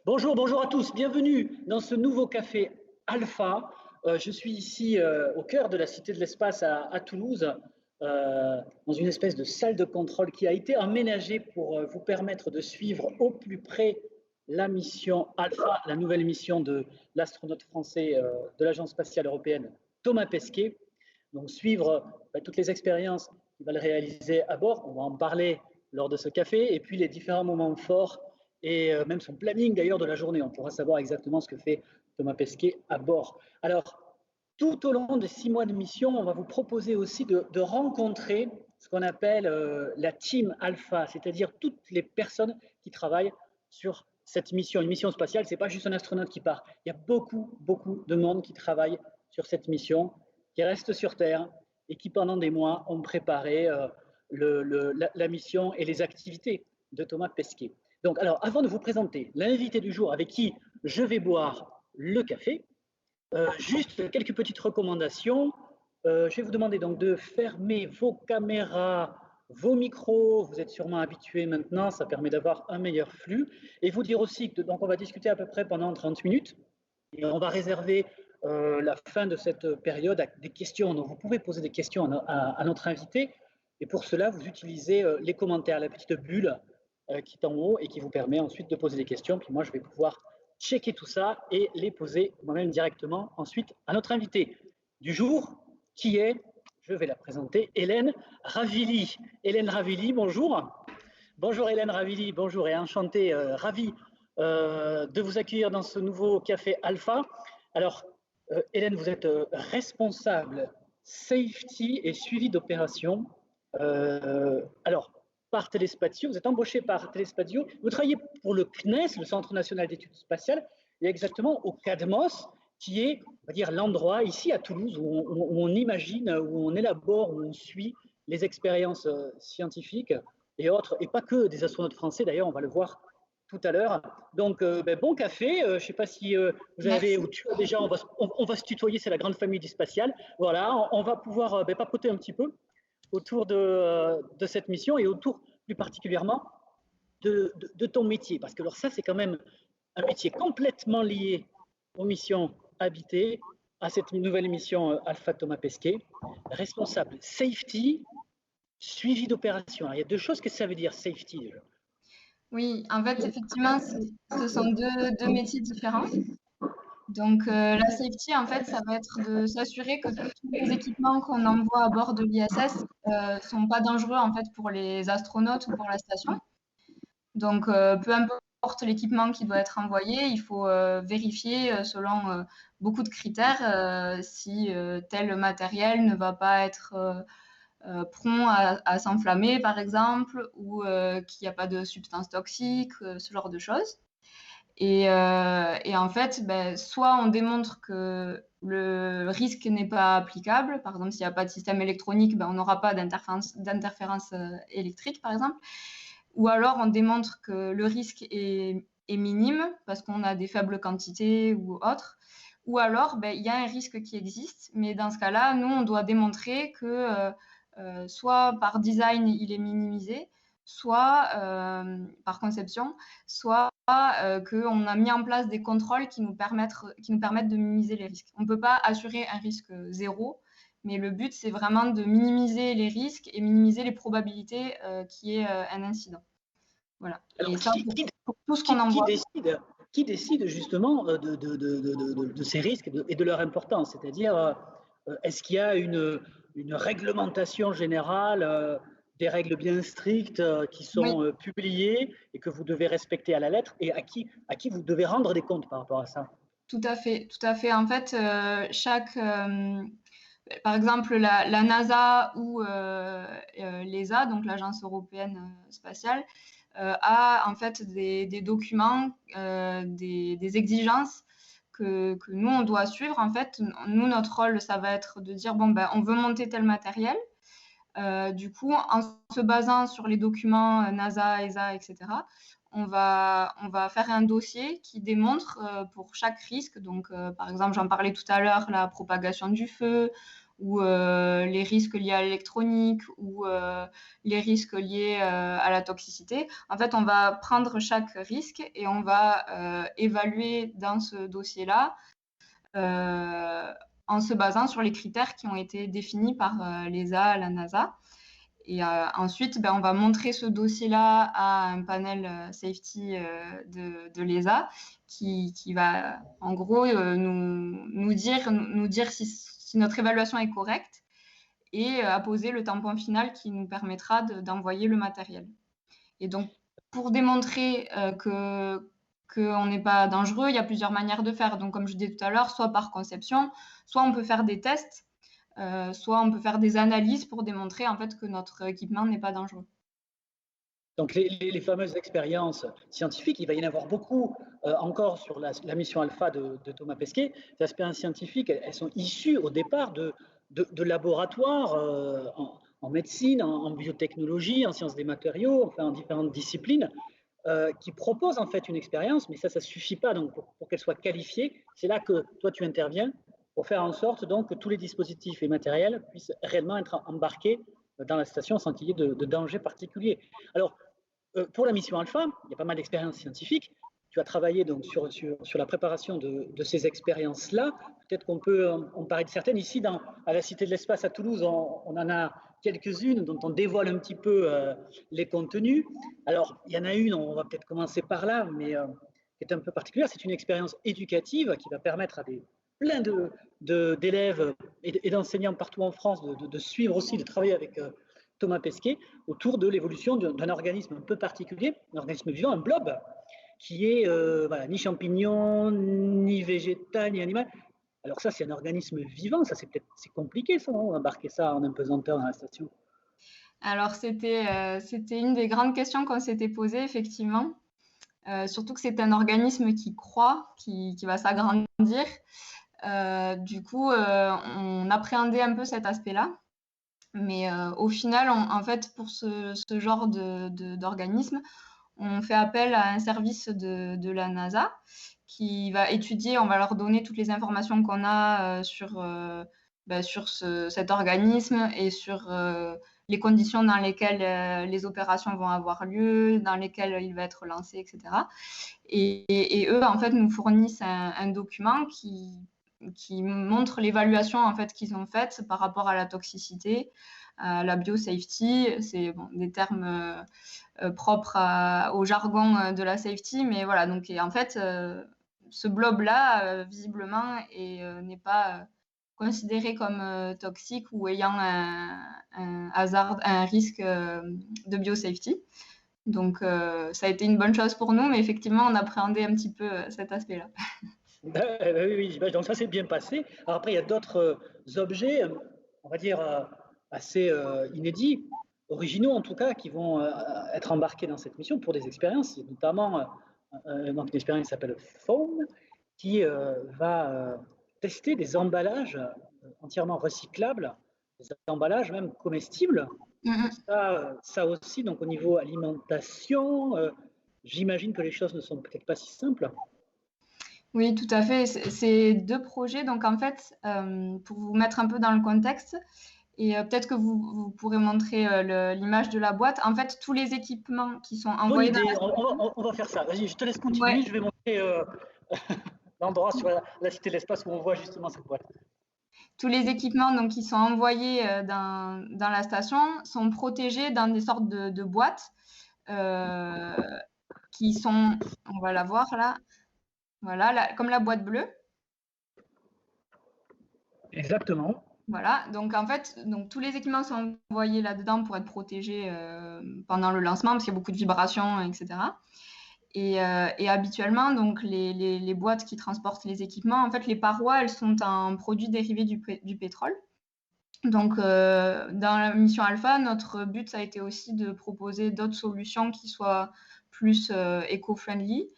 Bonjour, bonjour à tous, bienvenue dans ce nouveau café Alpha. Je suis ici au cœur de la Cité de l'Espace à Toulouse, dans une espèce de salle de contrôle qui a été aménagée pour vous permettre de suivre au plus près la mission Alpha, la nouvelle mission de l'astronaute français de l'Agence spatiale européenne, Thomas Pesquet. Donc suivre toutes les expériences qu'il va réaliser à bord, on va en parler lors de ce café, et puis les différents moments forts et même son planning d'ailleurs de la journée. On pourra savoir exactement ce que fait Thomas Pesquet à bord. Alors, tout au long des 6 mois de mission, on va vous proposer aussi de rencontrer ce qu'on appelle la Team Alpha, c'est-à-dire toutes les personnes qui travaillent sur cette mission. Une mission spatiale, ce n'est pas juste un astronaute qui part. Il y a beaucoup, beaucoup de monde qui travaille sur cette mission, qui reste sur Terre et qui, pendant des mois, ont préparé la mission et les activités de Thomas Pesquet. Donc, alors, avant de vous présenter l'invité du jour avec qui je vais boire le café, juste quelques petites recommandations. Je vais vous demander donc de fermer vos caméras, vos micros. Vous êtes sûrement habitués maintenant, ça permet d'avoir un meilleur flux. Et vous dire aussi que donc on va discuter à peu près pendant 30 minutes. Et on va réserver la fin de cette période à des questions. Donc, vous pouvez poser des questions à notre invité. Et pour cela, vous utilisez les commentaires, la petite bulle qui est en haut et qui vous permet ensuite de poser des questions. Puis moi, je vais pouvoir checker tout ça et les poser moi-même directement ensuite à notre invité du jour, qui est, je vais la présenter, Hélène Ravili. Hélène Ravili, bonjour. Bonjour Hélène Ravili, bonjour et enchanté, ravi de vous accueillir dans ce nouveau café Alpha. Alors, Hélène, vous êtes responsable safety et suivi d'opération. Alors, par Telespazio, vous êtes embauché par Telespazio, vous travaillez pour le CNES, le Centre national d'études spatiales, et exactement au CADMOS, qui est, on va dire, l'endroit ici à Toulouse où on imagine, où on élabore, où on suit les expériences scientifiques et autres, et pas que des astronautes français, d'ailleurs, on va le voir tout à l'heure. Donc, bon café, je ne sais pas si vous avez, ou tu as déjà, on va se tutoyer, c'est la grande famille du spatial. Voilà, on va pouvoir papoter un petit peu autour de cette mission et autour plus particulièrement de ton métier. Parce que alors ça, c'est quand même un métier complètement lié aux missions habitées, à cette nouvelle mission Alpha Thomas Pesquet, responsable safety, suivi d'opération. Il y a deux choses que ça veut dire, safety déjà. Oui, en fait, effectivement, ce sont deux métiers différents. Donc, la safety, en fait, ça va être de s'assurer que tous les équipements qu'on envoie à bord de l'ISS ne sont pas dangereux, en fait, pour les astronautes ou pour la station. Donc, peu importe l'équipement qui doit être envoyé, il faut vérifier selon beaucoup de critères si tel matériel ne va pas être prompt à s'enflammer, par exemple, ou qu'il n'y a pas de substances toxiques, ce genre de choses. Et en fait, soit on démontre que le risque n'est pas applicable. Par exemple, s'il n'y a pas de système électronique, on n'aura pas d'interférence électrique, par exemple. Ou alors, on démontre que le risque est minime parce qu'on a des faibles quantités ou autre. Ou alors, il y a un risque qui existe. Mais dans ce cas-là, nous, on doit démontrer que soit par design, il est minimisé, soit par conception, soit qu'on a mis en place des contrôles qui nous permettent de minimiser les risques. On ne peut pas assurer un risque zéro, mais le but, c'est vraiment de minimiser les risques et minimiser les probabilités qu'il y ait un incident. Voilà. Alors, et ça, pour tout ce qu'on envoie. Qui décide justement de ces risques et de leur importance? C'est-à-dire, est-ce qu'il y a une réglementation générale, des règles bien strictes qui sont publiées et que vous devez respecter à la lettre et à qui vous devez rendre des comptes par rapport à ça? Tout à fait. En fait, par exemple, la NASA ou l'ESA, donc l'Agence européenne spatiale, a en fait des documents, des exigences que nous, on doit suivre. En fait, nous, notre rôle, ça va être de dire, on veut monter tel matériel. Du coup, en se basant sur les documents NASA, ESA, etc., on va faire un dossier qui démontre pour chaque risque. Donc, par exemple, j'en parlais tout à l'heure, la propagation du feu ou les risques liés à l'électronique ou les risques liés à la toxicité. En fait, on va prendre chaque risque et on va évaluer dans ce dossier-là en se basant sur les critères qui ont été définis par l'ESA, la NASA. Et ensuite, on va montrer ce dossier-là à un panel safety de l'ESA qui va, en gros, nous dire si notre évaluation est correcte et apposer le tampon final qui nous permettra d'envoyer le matériel. Et donc, pour démontrer qu'on n'est pas dangereux, il y a plusieurs manières de faire. Donc, comme je disais tout à l'heure, soit par conception, soit on peut faire des tests, soit on peut faire des analyses pour démontrer en fait que notre équipement n'est pas dangereux. Donc les fameuses expériences scientifiques, il va y en avoir beaucoup encore sur la mission Alpha de Thomas Pesquet. Les expériences scientifiques, elles sont issues au départ de laboratoires en médecine, en biotechnologie, en sciences des matériaux, enfin en différentes disciplines, qui proposent en fait une expérience, mais ça ne suffit pas donc, pour qu'elle soit qualifiée. C'est là que toi tu interviens pour faire en sorte donc, que tous les dispositifs et matériels puissent réellement être embarqués dans la station sans qu'il y ait de danger particulier. Alors, pour la mission Alpha, il y a pas mal d'expériences scientifiques. Tu as travaillé donc sur la préparation de ces expériences-là. Peut-être qu'on peut en parler de certaines. Ici, à la Cité de l'Espace à Toulouse, on en a quelques-unes dont on dévoile un petit peu les contenus. Alors, il y en a une, on va peut-être commencer par là, mais qui est un peu particulière. C'est une expérience éducative qui va permettre à plein d'élèves et d'enseignants partout en France de suivre aussi, de travailler avec Thomas Pesquet autour de l'évolution d'un organisme un peu particulier, un organisme vivant, un blob, qui est voilà, ni champignon, ni végétal, ni animal. Alors ça, c'est un organisme vivant, ça c'est compliqué ça, non, embarquer ça en apesanteur dans la station. Alors c'était une des grandes questions qu'on s'était posées, effectivement. Surtout que c'est un organisme qui croît, qui va s'agrandir. Du coup, on appréhendait un peu cet aspect-là. Mais au final, en fait, pour ce genre d'organisme, on fait appel à un service de la NASA qui va étudier, on va leur donner toutes les informations qu'on a sur cet organisme et sur les conditions dans lesquelles les opérations vont avoir lieu, dans lesquelles il va être lancé, etc. Et eux, en fait, nous fournissent un document qui montre l'évaluation en fait qu'ils ont faite par rapport à la toxicité, à la biosafety. C'est des termes propres au jargon de la safety, mais voilà. Donc, en fait, ce blob-là, visiblement, n'est pas considéré comme toxique ou ayant un risque de biosafety. Donc, ça a été une bonne chose pour nous, mais effectivement, on appréhendait un petit peu cet aspect-là. Oui, donc ça s'est bien passé. Alors après, il y a d'autres objets, on va dire, assez inédits, originaux en tout cas, qui vont être embarqués dans cette mission pour des expériences, notamment donc une expérience qui s'appelle Foam, qui va tester des emballages entièrement recyclables, des emballages même comestibles. Ça aussi, donc au niveau alimentation, j'imagine que les choses ne sont peut-être pas si simples. Oui, tout à fait. C'est deux projets. Donc, en fait, pour vous mettre un peu dans le contexte, et peut-être que vous pourrez montrer l'image de la boîte. En fait, tous les équipements qui sont envoyés Bonne idée, on va faire ça. Vas-y, je te laisse continuer. Ouais. Je vais montrer l'endroit sur la Cité de l'Espace où on voit justement cette boîte. Tous les équipements donc, qui sont envoyés dans la station sont protégés dans des sortes de boîtes qui sont, on va la voir là, voilà, comme la boîte bleue. Exactement. Voilà, donc en fait, tous les équipements sont envoyés là-dedans pour être protégés pendant le lancement parce qu'il y a beaucoup de vibrations, etc. Et habituellement, donc les boîtes qui transportent les équipements, en fait, les parois, elles sont un produit dérivé du pétrole. Donc, dans la mission Alpha, notre but, ça a été aussi de proposer d'autres solutions qui soient plus éco-friendly.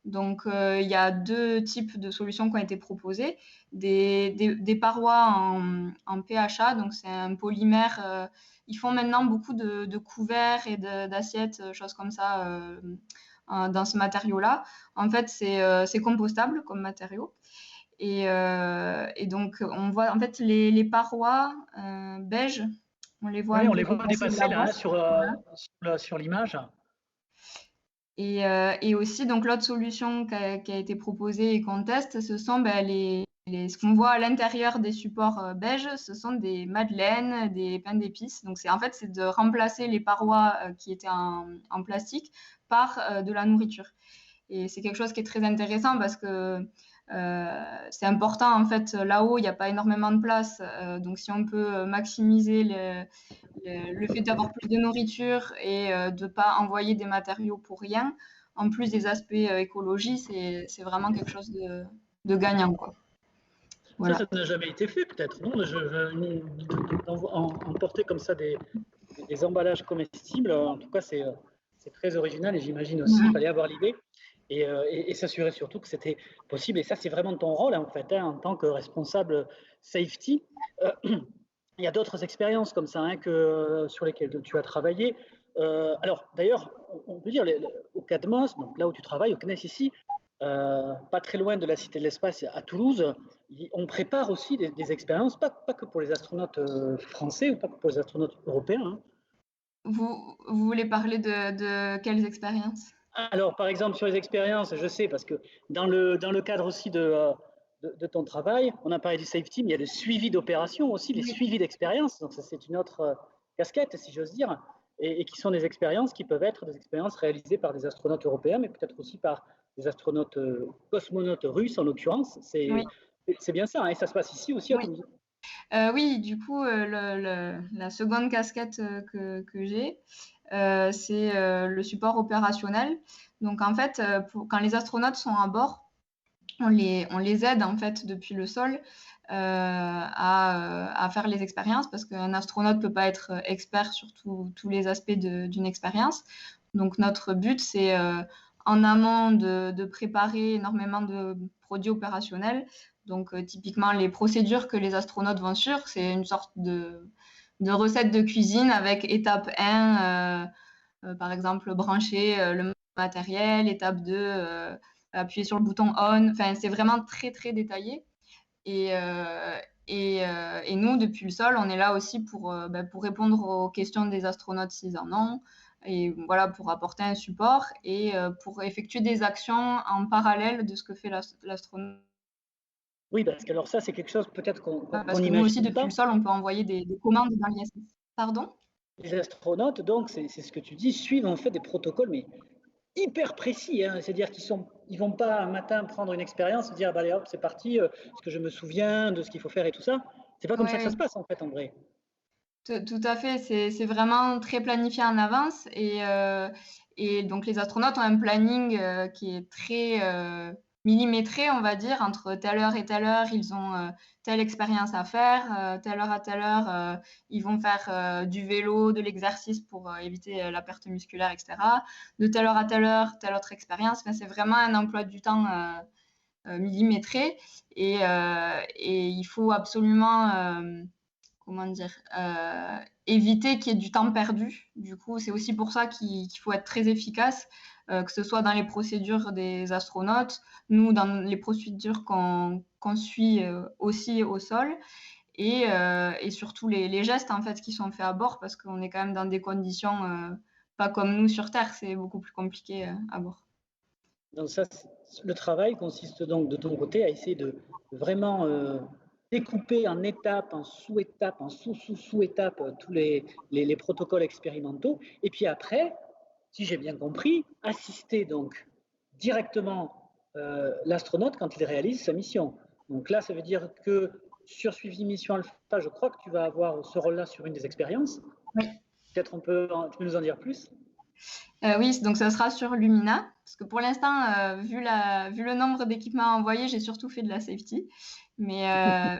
Donc, il y a deux types de solutions qui ont été proposées. Des parois en PHA, donc c'est un polymère. Ils font maintenant beaucoup de couverts et d'assiettes, choses comme ça, dans ce matériau-là. En fait, c'est compostable comme matériau. Et donc, on voit en fait les parois beige, on les voit Oui, un on peu les voit dépasser de dépasser là, l'avant. hein, Voilà. sur l'image. Et aussi, donc l'autre solution qui a été proposée et qu'on teste, ce sont ben, ce qu'on voit à l'intérieur des supports beige, ce sont des madeleines, des pains d'épices. Donc en fait, c'est de remplacer les parois qui étaient en plastique par de la nourriture. Et c'est quelque chose qui est très intéressant parce que c'est important, en fait, là-haut, il n'y a pas énormément de place. Donc, si on peut maximiser le fait d'avoir plus de nourriture et de ne pas envoyer des matériaux pour rien, en plus des aspects écologie, c'est vraiment quelque chose de gagnant, quoi. Ça Voilà. n'a jamais été fait, peut-être, non? Emporter comme ça des emballages comestibles, en tout cas, c'est très original et j'imagine aussi, il Mhm. fallait avoir l'idée et s'assurer surtout que c'était possible. Et ça, c'est vraiment ton rôle, en fait, hein, en tant que responsable safety. Il y a d'autres expériences comme ça, hein, sur lesquelles tu as travaillé. Alors, d'ailleurs, on peut dire au CADMOS, donc là où tu travailles, au CNES ici, pas très loin de la Cité de l'Espace à Toulouse, on prépare aussi des expériences, pas que pour les astronautes français ou pas que pour les astronautes européens, hein. Vous voulez parler de quelles expériences? Alors, par exemple, sur les expériences, je sais, parce que dans le cadre aussi de ton travail, on a parlé du safety, mais il y a le suivi d'opérations aussi, les Oui. suivis d'expériences. Donc, ça, c'est une autre casquette, si j'ose dire, et qui sont des expériences qui peuvent être des expériences réalisées par des astronautes européens, mais peut-être aussi par des astronautes cosmonautes russes, en l'occurrence. Oui. C'est bien ça, hein, et ça se passe ici aussi à Oui. Toulouse. Oui, du coup, la seconde casquette que j'ai, c'est le support opérationnel. Donc, en fait, quand les astronautes sont à bord, on les aide en fait depuis le sol à faire les expériences parce qu'un astronaute ne peut pas être expert sur tous les aspects d'une expérience. Donc, notre but, c'est en amont de préparer énormément de produits opérationnels. Donc, typiquement, les procédures que les astronautes vont suivre, c'est une sorte de recette de cuisine avec étape 1, par exemple, brancher le matériel, étape 2, appuyer sur le bouton on. Enfin, c'est vraiment très, très détaillé. Et, euh, et nous, depuis le sol, on est là aussi pour répondre aux questions des astronautes s'ils en ont, et voilà, pour apporter un support et pour effectuer des actions en parallèle de ce que fait l'astronaute. Oui, parce que alors ça, c'est quelque chose peut-être qu'on Parce que nous aussi, n'imagine depuis le pas. sol, on peut envoyer des commandes dans l'ISS. Pardon? Les astronautes, donc, c'est ce que tu dis, suivent en fait des protocoles, mais hyper précis, hein. C'est-à-dire ils vont pas un matin prendre une expérience et dire bah, allez hop, c'est parti, ce que je me souviens de ce qu'il faut faire et tout ça. C'est pas comme ça que ça se Oui, passe en fait en vrai. tout à fait. C'est vraiment très planifié en avance. Et donc, les astronautes ont un planning qui est très millimétré, on va dire. Entre telle heure et telle heure, ils ont telle expérience à faire. Telle heure à telle heure, ils vont faire du vélo, de l'exercice pour éviter la perte musculaire, etc. De telle heure à telle heure, telle autre expérience. Enfin, c'est vraiment un emploi du temps millimétré. Et il faut absolument comment dire, éviter qu'il y ait du temps perdu. Du coup, c'est aussi pour ça qu'il faut être très efficace, que ce soit dans les procédures des astronautes, nous, dans les procédures qu'on suit aussi au sol, et surtout les gestes en fait qui sont faits à bord, parce qu'on est quand même dans des conditions pas comme nous sur Terre, c'est beaucoup plus compliqué à bord. Donc ça, le travail consiste donc de ton côté à essayer de vraiment découper en étapes, en sous-étapes, en sous-sous-sous-étapes tous les protocoles expérimentaux. Et puis après, si j'ai bien compris, assister donc directement l'astronaute quand il réalise sa mission. Donc là, ça veut dire que sur Suivi Mission Alpha, je crois que tu vas avoir ce rôle-là sur une des expériences. Oui. Peut-être tu peux nous en dire plus? Oui, donc ça sera sur Lumina, parce que pour l'instant, vu le nombre d'équipements envoyés, j'ai surtout fait de la safety. Mais à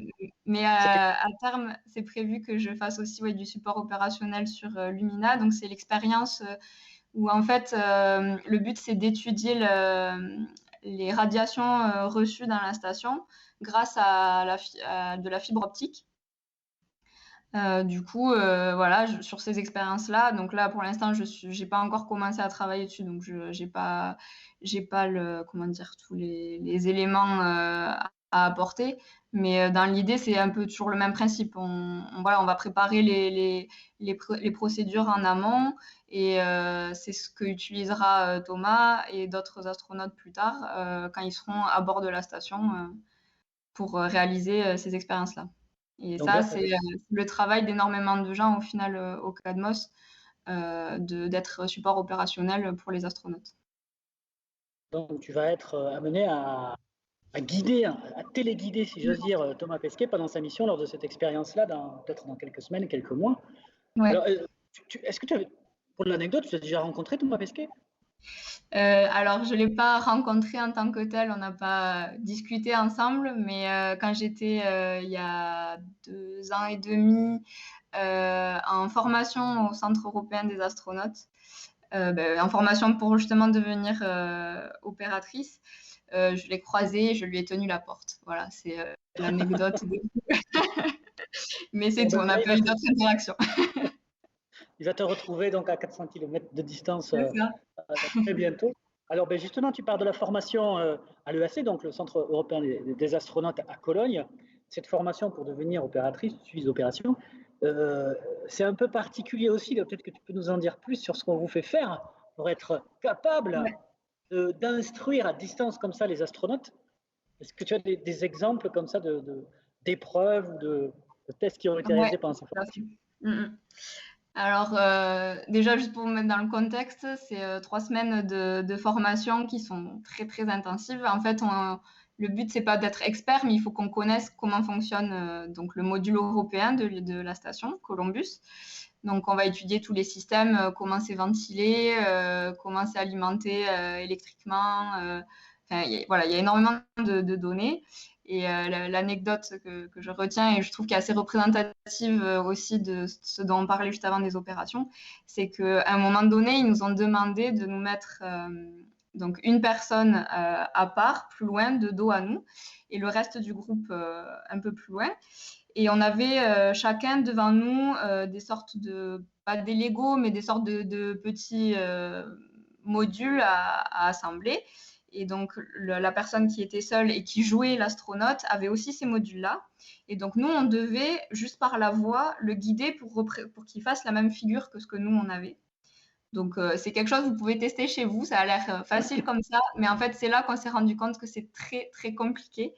terme, c'est prévu que je fasse aussi du support opérationnel sur Lumina. Donc c'est l'expérience où en fait, le but c'est d'étudier les radiations reçues dans la station grâce à de la fibre optique. Du coup, voilà, sur ces expériences-là, donc là, pour l'instant, j'ai pas encore commencé à travailler dessus, donc j'ai pas comment dire, tous les éléments apporter. Mais dans l'idée, c'est un peu toujours le même principe. Voilà, on va préparer les procédures en amont et c'est ce que utilisera Thomas et d'autres astronautes plus tard quand ils seront à bord de la station pour réaliser ces expériences-là. Et Donc ça, là, c'est le travail d'énormément de gens au final au CADMOS, d'être support opérationnel pour les astronautes. donc tu vas être amené à guider, à téléguider, si j'ose dire, Thomas Pesquet pendant sa mission lors de cette expérience-là, peut-être dans quelques semaines, quelques mois. Ouais. Alors, est-ce que tu avais, pour l'anecdote, tu as déjà rencontré Thomas Pesquet? Alors, je ne l'ai pas rencontré en tant que tel, on n'a pas discuté ensemble, mais quand j'étais il y a 2 ans et demi en formation au Centre européen des astronautes, en formation pour justement devenir opératrice, je l'ai croisé, je lui ai tenu la porte. Voilà, c'est l'anecdote. Mais c'est tout, on n'a pas eu d'autres interactions. Il va te retrouver donc à 400 km de distance très bientôt. Alors justement, tu parles de la formation à l'EAC, donc le Centre européen des astronautes à Cologne. Cette formation pour devenir opératrice, suivi d'opération, c'est un peu particulier aussi. Peut-être que tu peux nous en dire plus sur ce qu'on vous fait faire pour être capable d'instruire à distance comme ça les astronautes. Est-ce que tu as des exemples comme ça d'épreuves ou de tests qui ont été réalisés pendant cette formation? Alors, déjà, juste pour vous mettre dans le contexte, c'est 3 semaines de formation qui sont très, très intensives. En fait, le but, c'est pas d'être expert, mais il faut qu'on connaisse comment fonctionne donc le module européen de la station Columbus. Donc, on va étudier tous les systèmes, comment c'est ventilé, comment c'est alimenté électriquement. Voilà, il y a énormément de données. Et l'anecdote que je retiens et je trouve qu'elle est assez représentative aussi de ce dont on parlait juste avant des opérations, c'est qu'à un moment donné, ils nous ont demandé de nous mettre donc une personne à part, plus loin, de dos à nous, et le reste du groupe un peu plus loin. Et on avait chacun devant nous des sortes de, pas des Lego, mais des sortes de petits modules à assembler. Et donc, la personne qui était seule et qui jouait l'astronaute avait aussi ces modules-là. Et donc, nous, on devait, juste par la voix, le guider pour qu'il fasse la même figure que ce que nous, on avait. Donc, c'est quelque chose que vous pouvez tester chez vous. Ça a l'air facile comme ça. Mais en fait, c'est là qu'on s'est rendu compte que c'est très, très compliqué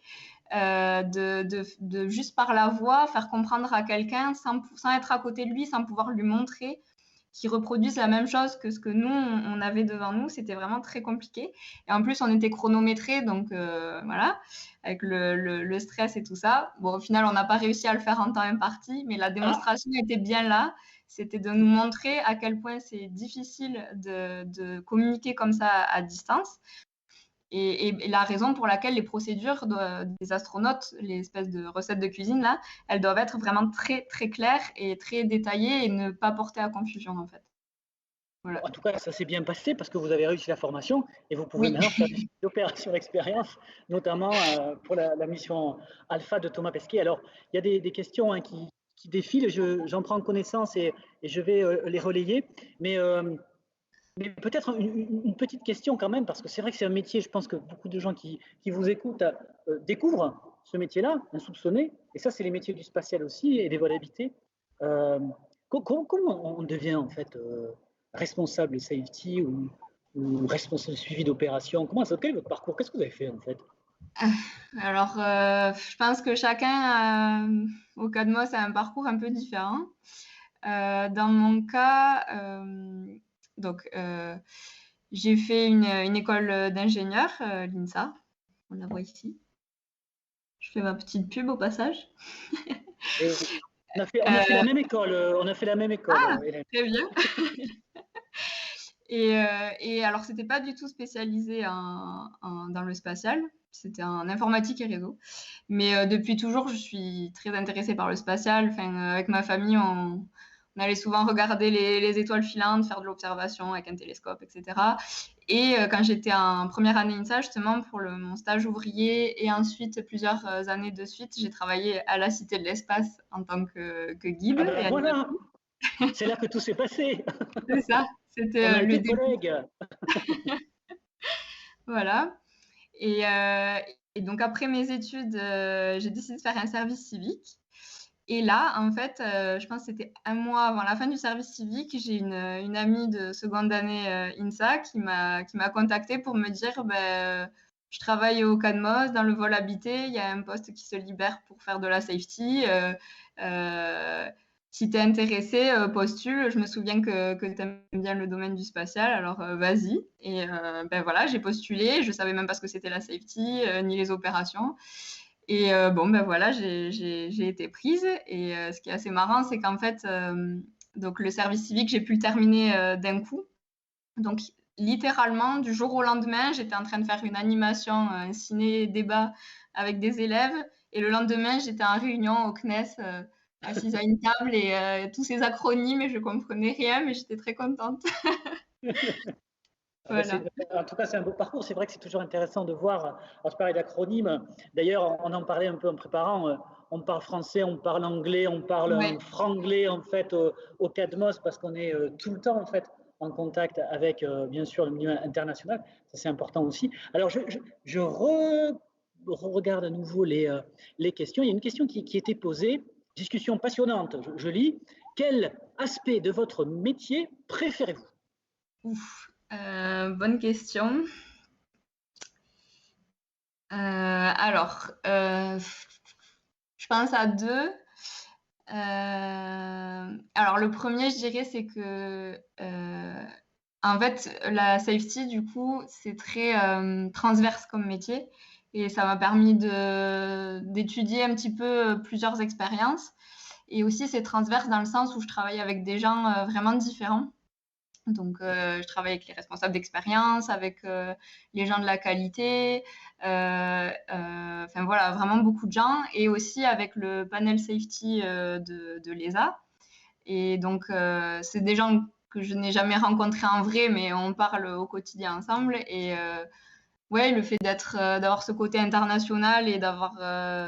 de juste par la voix, faire comprendre à quelqu'un sans être à côté de lui, sans pouvoir lui montrer qui reproduisent la même chose que ce que nous, on avait devant nous. C'était vraiment très compliqué. Et en plus, on était chronométrés, donc voilà, avec le stress et tout ça. Bon, au final, on n'a pas réussi à le faire en temps imparti, mais la démonstration était bien là. C'était de nous montrer à quel point c'est difficile de communiquer comme ça à distance. Et la raison pour laquelle les procédures des astronautes, les espèces de recettes de cuisine, là, elles doivent être vraiment très, très claires et très détaillées et ne pas porter à confusion, en fait. Voilà. En tout cas, ça s'est bien passé parce que vous avez réussi la formation et vous pouvez maintenant faire des opérations expérience, notamment pour la mission Alpha de Thomas Pesquet. Alors, il y a des questions qui défilent, j'en prends connaissance et je vais les relayer. Mais peut-être une petite question quand même, parce que c'est vrai que c'est un métier, je pense que beaucoup de gens qui vous écoutent découvrent ce métier-là, insoupçonné, et ça c'est les métiers du spatial aussi, et des vols habités. Comment on devient en fait responsable safety ou responsable suivi d'opération? Quel est votre parcours? Qu'est-ce que vous avez fait en fait? Alors, je pense que chacun au CADMOS a un parcours un peu différent. Dans mon cas, donc, j'ai fait une école d'ingénieur, l'INSA, on la voit ici. Je fais ma petite pub au passage. On a fait la même école. On a fait la même école. Ah, très bien. Et alors, c'était pas du tout spécialisé dans le spatial. C'était en informatique et réseau. Mais depuis toujours, je suis très intéressée par le spatial. Enfin, avec ma famille, on allait souvent regarder les étoiles filantes, faire de l'observation avec un télescope, etc. Et quand j'étais en première année INSA, justement, pour mon stage ouvrier et ensuite plusieurs années de suite, j'ai travaillé à la Cité de l'Espace en tant que guide. Ah ben voilà, c'est là que tout s'est passé. C'est ça, c'était on a le été début. collègues. Voilà. Et Et donc après mes études, j'ai décidé de faire un service civique. Et là, en fait, je pense que c'était un mois avant la fin du service civique, j'ai une amie de seconde année INSA qui m'a contactée pour me dire je travaille au CADMOS dans le vol habité, il y a un poste qui se libère pour faire de la safety. Si tu es intéressé, postule. Je me souviens que tu aimes bien le domaine du spatial, alors vas-y. Et voilà, j'ai postulé. Je ne savais même pas ce que c'était la safety, ni les opérations. Et voilà, j'ai été prise. Et ce qui est assez marrant, c'est qu'en fait, donc le service civique, j'ai pu le terminer d'un coup. Donc, littéralement, du jour au lendemain, j'étais en train de faire une animation, un ciné-débat avec des élèves. Et le lendemain, j'étais en réunion au CNES, assise à une table et tous ces acronymes, et je comprenais rien, mais j'étais très contente. Voilà. En tout cas, c'est un beau parcours. C'est vrai que c'est toujours intéressant de voir. On se parlait d'acronymes. D'ailleurs, on en parlait un peu en préparant. On parle français, on parle anglais, on parle Ouais. un franglais en fait au CADMOS parce qu'on est tout le temps en fait en contact avec bien sûr le milieu international. Ça c'est important aussi. Alors je regarde à nouveau les questions. Il y a une question qui était posée. Discussion passionnante. Je lis. Quel aspect de votre métier préférez-vous? Ouf. Bonne question. Alors, je pense à deux. Alors, le premier, je dirais, c'est que en fait, la safety, du coup, c'est très transverse comme métier. Et ça m'a permis d'étudier un petit peu plusieurs expériences. Et aussi, c'est transverse dans le sens où je travaille avec des gens vraiment différents. Donc, je travaille avec les responsables d'expérience, avec les gens de la qualité, enfin voilà, vraiment beaucoup de gens, et aussi avec le panel safety de l'ESA. Et donc, c'est des gens que je n'ai jamais rencontrés en vrai, mais on parle au quotidien ensemble. Et ouais, le fait d'avoir ce côté international et d'avoir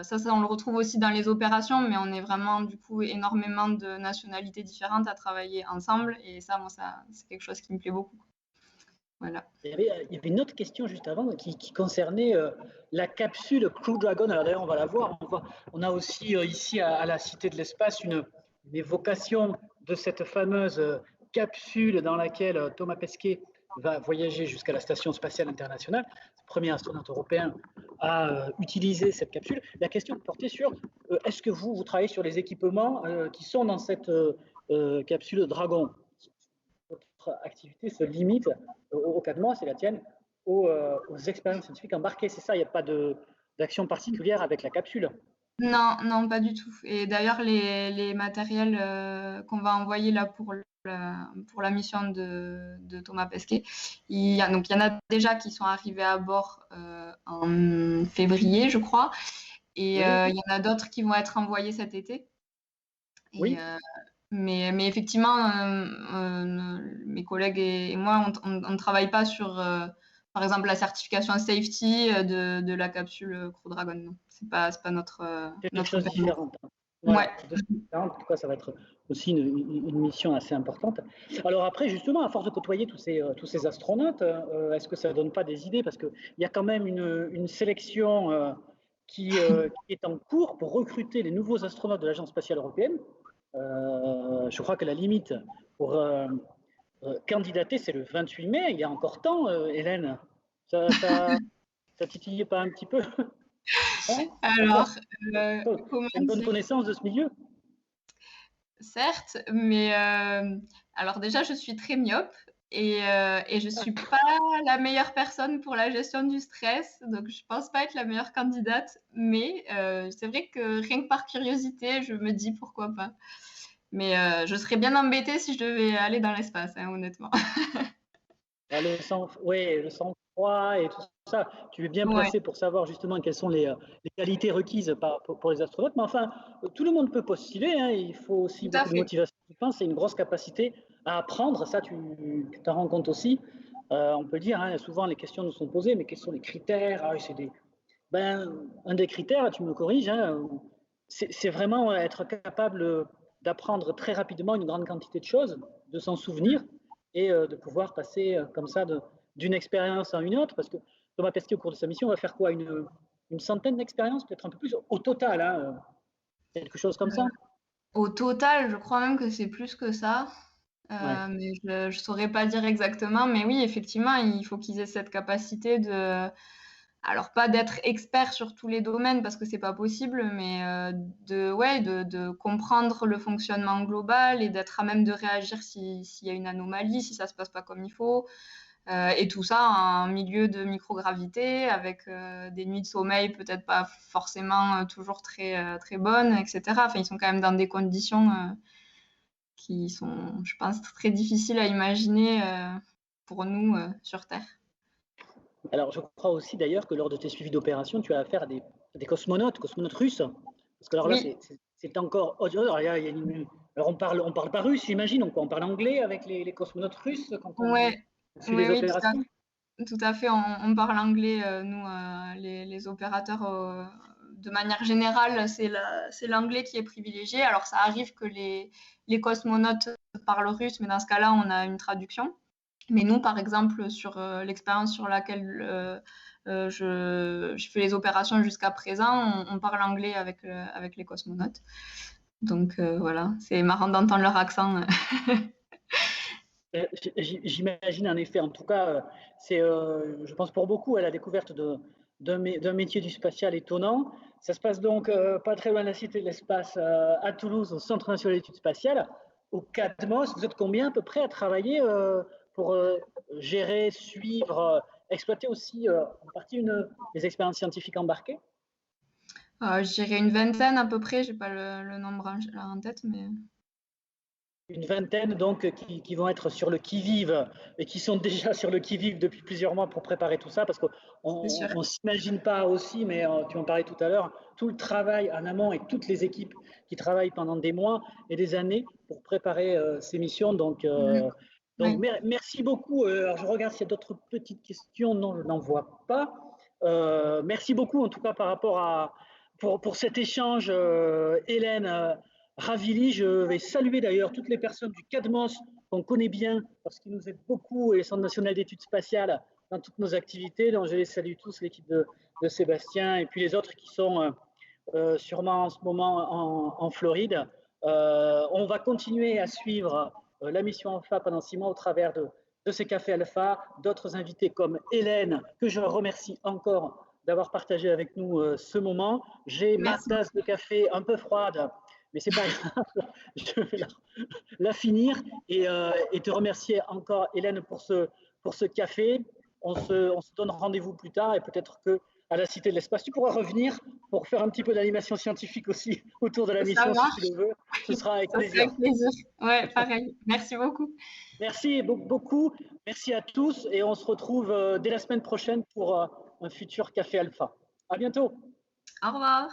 ça, on le retrouve aussi dans les opérations, mais on est vraiment du coup énormément de nationalités différentes à travailler ensemble, et ça, moi, c'est quelque chose qui me plaît beaucoup. Voilà. Il y avait une autre question juste avant qui concernait la capsule Crew Dragon. Alors d'ailleurs, on va la voir. On a aussi ici à la Cité de l'Espace une évocation de cette fameuse capsule dans laquelle Thomas Pesquet va voyager jusqu'à la Station spatiale internationale. C'est le premier astronaute européen à utiliser cette capsule. La question portait sur est-ce que vous travaillez sur les équipements qui sont dans cette capsule Dragon? Votre activité se limite au CADMOS et la tienne aux expériences scientifiques embarquées. C'est ça, il n'y a pas d'action particulière avec la capsule. Non, non, pas du tout. Et d'ailleurs, les matériels qu'on va envoyer là pour la mission de Thomas Pesquet, il y en a déjà qui sont arrivés à bord en février, je crois. Et Oui. il y en a d'autres qui vont être envoyés cet été. Et, Oui. mais effectivement, mes collègues et moi, on ne travaille pas sur, par exemple, la certification safety de la capsule Crew Dragon. Non, c'est pas notre. C'est quelque chose de différent. Ouais. En tout cas, ça va être aussi une mission assez importante. Alors après, justement, à force de côtoyer tous ces astronautes, est-ce que ça ne donne pas des idées? Parce qu'il y a quand même une sélection qui est en cours pour recruter les nouveaux astronautes de l'Agence spatiale européenne. Je crois que la limite pour candidater, c'est le 28 mai. Il y a encore temps, Hélène. Ça titillait pas un petit peu? Alors, comment une bonne connaissance de ce milieu? Certes, mais alors déjà, je suis très myope et je suis pas la meilleure personne pour la gestion du stress, donc je pense pas être la meilleure candidate, mais c'est vrai que rien que par curiosité, je me dis pourquoi pas. Mais je serais bien embêtée si je devais aller dans l'espace, hein, honnêtement. Le sang-froid et tout ça, tu es bien placé pour savoir justement quelles sont les qualités requises pour les astronautes. Mais enfin, tout le monde peut postuler. Hein, il faut aussi beaucoup de motivation. Je pense c'est une grosse capacité à apprendre. Ça, tu t'en rends compte aussi. On peut dire, hein, souvent les questions nous sont posées, mais quels sont les critères? Un des critères, tu me corriges, hein, c'est vraiment être capable d'apprendre très rapidement une grande quantité de choses, de s'en souvenir et de pouvoir passer comme ça d'une expérience à une autre. Parce que Thomas Pesquet, au cours de sa mission, va faire quoi? Une une centaine d'expériences, peut-être un peu plus au total, hein, quelque chose comme ça. Au total, je crois même que c'est plus que ça. Ouais. Mais je ne saurais pas dire exactement. Mais oui, effectivement, il faut qu'ils aient cette capacité de, alors pas d'être expert sur tous les domaines parce que c'est pas possible, mais de comprendre le fonctionnement global et d'être à même de réagir s'il y a une anomalie, si ça se passe pas comme il faut. Et tout ça en milieu de microgravité, avec des nuits de sommeil peut-être pas forcément toujours très bonnes, etc. Enfin, ils sont quand même dans des conditions qui sont, je pense, très difficiles à imaginer pour nous sur Terre. Alors, je crois aussi d'ailleurs que lors de tes suivis d'opération, tu as affaire à des cosmonautes russes. Parce que alors là, Oui, c'est encore autre chose. Alors, on parle pas russe, j'imagine. On parle anglais avec les cosmonautes russes quand on ouais, suit oui, les oui, opérations. tout à fait. On parle anglais, nous, les opérateurs, de manière générale, c'est l'anglais qui est privilégié. Alors, ça arrive que les cosmonautes parlent russe, mais dans ce cas-là, on a une traduction. Mais nous, par exemple, sur l'expérience sur laquelle je fais les opérations jusqu'à présent, on parle anglais avec les cosmonautes. Donc voilà, c'est marrant d'entendre leur accent. J'imagine en effet, en tout cas, je pense pour beaucoup à la découverte d'un métier du spatial étonnant. Ça se passe donc pas très loin de la Cité de l'Espace, à Toulouse, au Centre national d'études spatiales, au CADMOS. Vous êtes combien à peu près à travailler pour gérer, suivre, exploiter aussi en partie des expériences scientifiques embarquées? Je dirais une vingtaine à peu près, j'ai pas le nombre en tête, mais Une vingtaine donc qui vont être sur le qui-vive et qui sont déjà sur le qui-vive depuis plusieurs mois pour préparer tout ça parce c'est sûr. qu'on ne s'imagine pas aussi, mais tu en parlais tout à l'heure, tout le travail en amont et toutes les équipes qui travaillent pendant des mois et des années pour préparer ces missions. Mhm. Donc Oui. merci beaucoup. Alors je regarde s'il y a d'autres petites questions. Non, je n'en vois pas. Merci beaucoup en tout cas par rapport pour cet échange, Hélène. Ravili, je vais saluer d'ailleurs toutes les personnes du CADMOS qu'on connaît bien parce qu'ils nous aident beaucoup et le Centre national d'études spatiales dans toutes nos activités. Donc je les salue tous, l'équipe de Sébastien et puis les autres qui sont sûrement en ce moment en Floride. On va continuer à suivre la mission Alpha pendant 6 mois au travers de ces cafés Alpha, d'autres invités comme Hélène, que je remercie encore d'avoir partagé avec nous ce moment. J'ai ma Merci tasse de beaucoup. café un peu froide, mais c'est pas grave, je vais la finir et te remercier encore, Hélène, pour ce café. On se donne rendez-vous plus tard et peut-être que à la Cité de l'Espace, tu pourras revenir pour faire un petit peu d'animation scientifique aussi autour de la Ça mission si tu marche, le veux. Ce sera avec ça serait plaisir. avec plaisir. Ouais, pareil. Merci beaucoup. Merci beaucoup. Merci à tous et on se retrouve dès la semaine prochaine pour un futur Café Alpha. À bientôt. Au revoir.